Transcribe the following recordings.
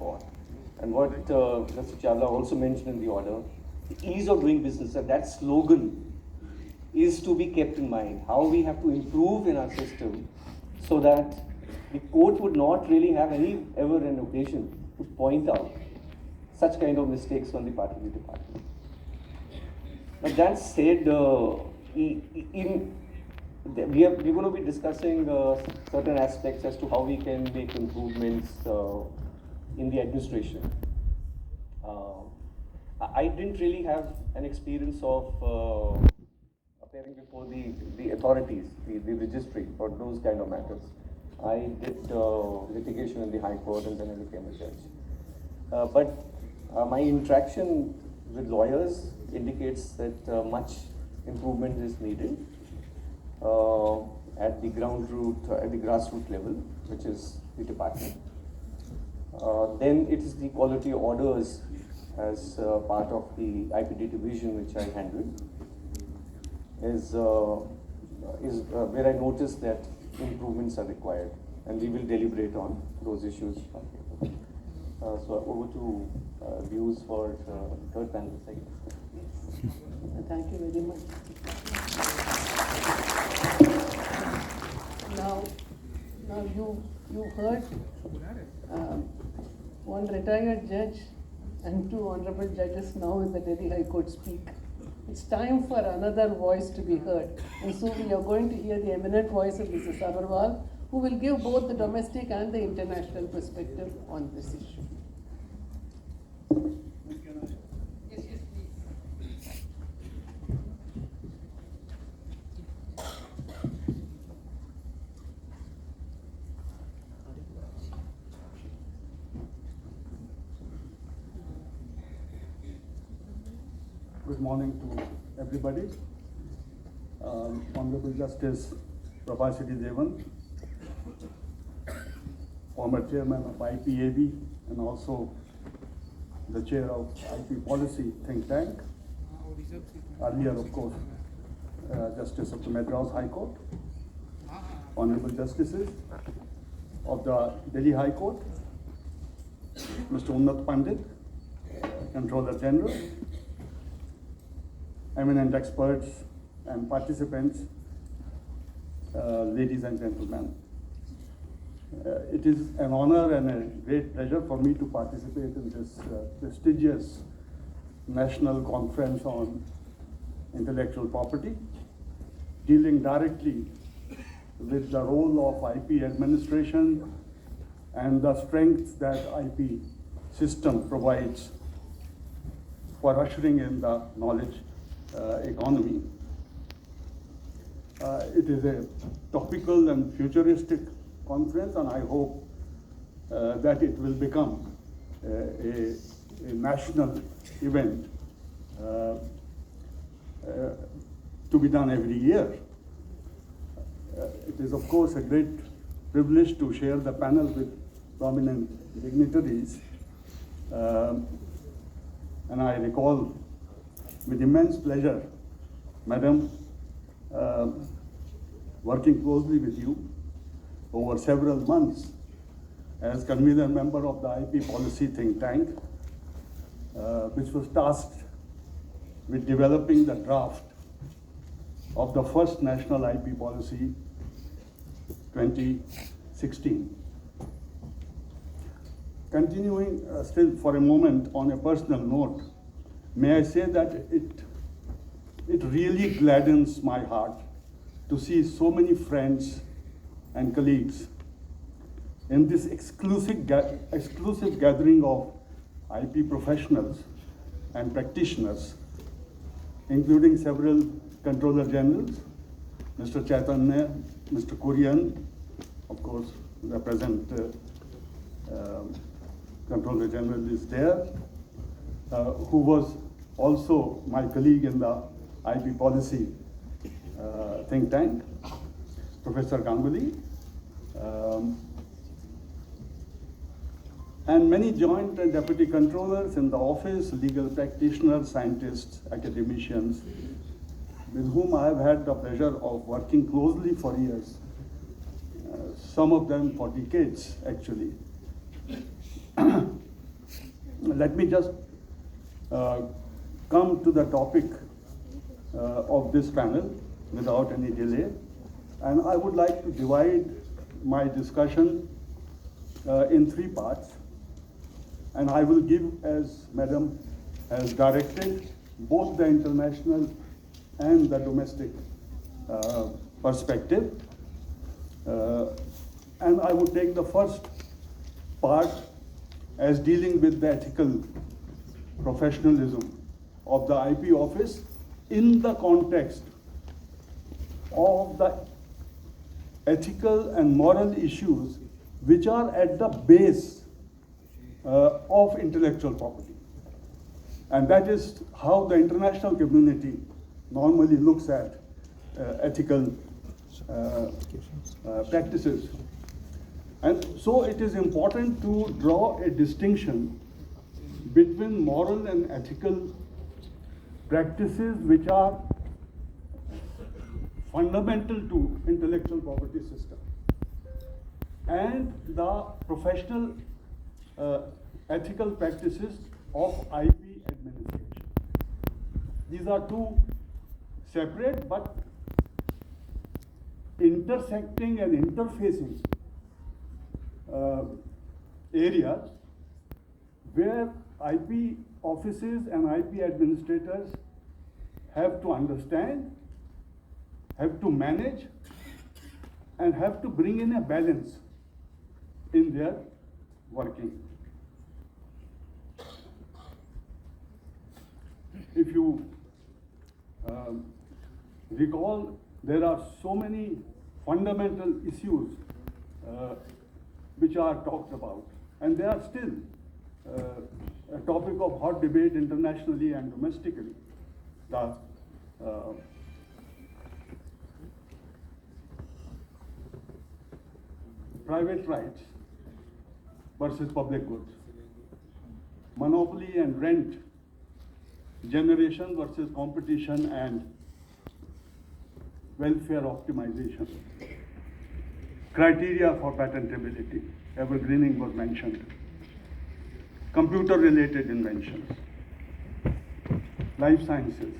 for. And what Mr. Chawla also mentioned in the order, the ease of doing business, and that slogan is to be kept in mind. How we have to improve in our system so that the court would not really have ever an occasion to point out such kind of mistakes on the part of the department. But that said, we're going to be discussing certain aspects as to how we can make improvements in the administration. I didn't really have an experience of appearing before the authorities, the registry for those kind of matters. I did litigation in the High Court and then I became a judge. But my interaction with lawyers indicates that much improvement is needed at the at the grassroots level, which is the department. Then it is the quality orders as part of the IPD division, which I handled, is where I noticed that improvements are required, and we will deliberate on those issues. So over to views for third panel. Thank you very much. Now you heard one retired judge and two honorable judges now in the Delhi High Court speak. It's time for another voice to be heard, and so we are going to hear the eminent voice of Mrs. Sabarwal, who will give both the domestic and the international perspective on this issue. Yes, please. Good morning to everybody. Honorable Justice Prabhasiri Devan, former chairman of IPAB and also the chair of IP Policy Think Tank. Earlier, of course, Justice of the Madras High Court. Honorable Justices of the Delhi High Court, Mr. Unnat Pandit, Controller General, eminent experts and participants, ladies and gentlemen. It is an honor and a great pleasure for me to participate in this prestigious national conference on intellectual property, dealing directly with the role of IP administration and the strength that IP system provides for ushering in the knowledge economy. It is a topical and futuristic conference, and I hope that it will become a national event to be done every year. It is, of course, a great privilege to share the panel with prominent dignitaries, and I recall with immense pleasure, Madam, working closely with you over several months as convener member of the IP Policy Think Tank, which was tasked with developing the draft of the first National IP Policy 2016. Continuing still for a moment on a personal note, may I say that it really gladdens my heart to see so many friends and colleagues in this exclusive gathering of IP professionals and practitioners, including several Controller Generals, Mr. Chaitanya, Mr. Kurian, of course, the present Controller General is there, who was also my colleague in the IP Policy Think Tank, Professor Ganguly, and many joint and deputy controllers in the office, legal practitioners, scientists, academicians, with whom I have had the pleasure of working closely for years, some of them for decades, actually. let me just come to the topic of this panel without any delay. And I would like to divide my discussion in three parts. And I will give, as Madam has directed, both the international and the domestic perspective. And I would take the first part as dealing with the ethical professionalism of the IP office in the context of the ethical and moral issues which are at the base of intellectual property. And that is how the international community normally looks at ethical practices. And so it is important to draw a distinction between moral and ethical practices which are fundamental to intellectual property system and the professional ethical practices of IP administration. These are two separate but intersecting and interfacing areas where IP offices and IP administrators have to understand, have to manage, and have to bring in a balance in their working. If you recall, there are so many fundamental issues which are talked about, and they are still a topic of hot debate internationally and domestically. The private rights versus public goods, monopoly and rent generation versus competition and welfare optimization, criteria for patentability, evergreening was mentioned, computer-related inventions, life sciences,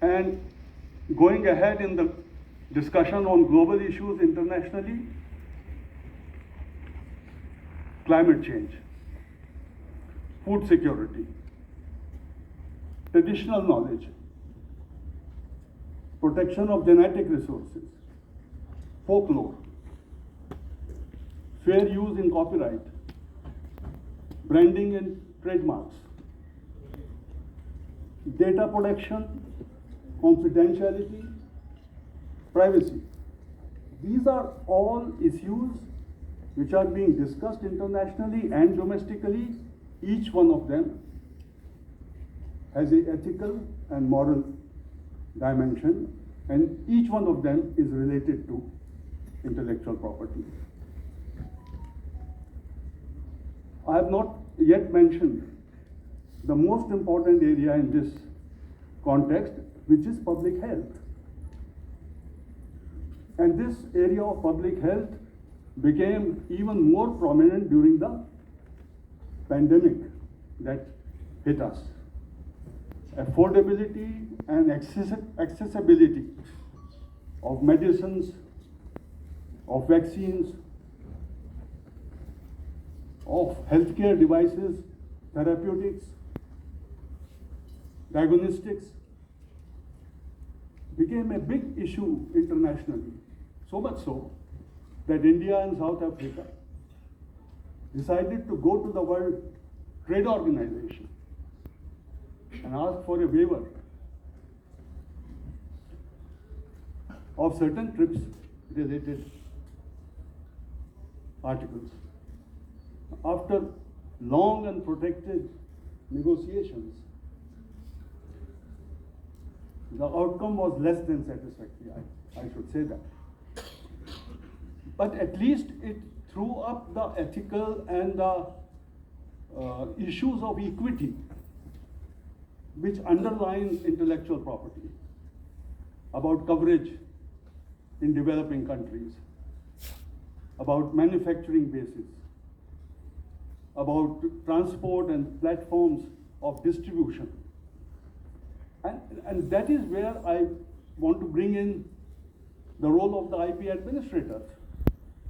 and going ahead in the discussion on global issues internationally, climate change, food security, traditional knowledge, protection of genetic resources, folklore, fair use in copyright, branding and trademarks, data protection, confidentiality, privacy. These are all issues which are being discussed internationally and domestically. Each one of them has an ethical and moral dimension, and each one of them is related to intellectual property. I have not yet mentioned the most important area in this context, which is public health. And this area of public health became even more prominent during the pandemic that hit us. Affordability and accessibility of medicines, of vaccines, of healthcare devices, therapeutics, diagnostics became a big issue internationally. So much so that India and South Africa decided to go to the World Trade Organization and ask for a waiver of certain TRIPS related articles. After long and protracted negotiations, the outcome was less than satisfactory, I should say that. But at least it threw up the ethical and the issues of equity which underline intellectual property, about coverage in developing countries, about manufacturing bases, about transport and platforms of distribution. And that is where I want to bring in the role of the IP administrators.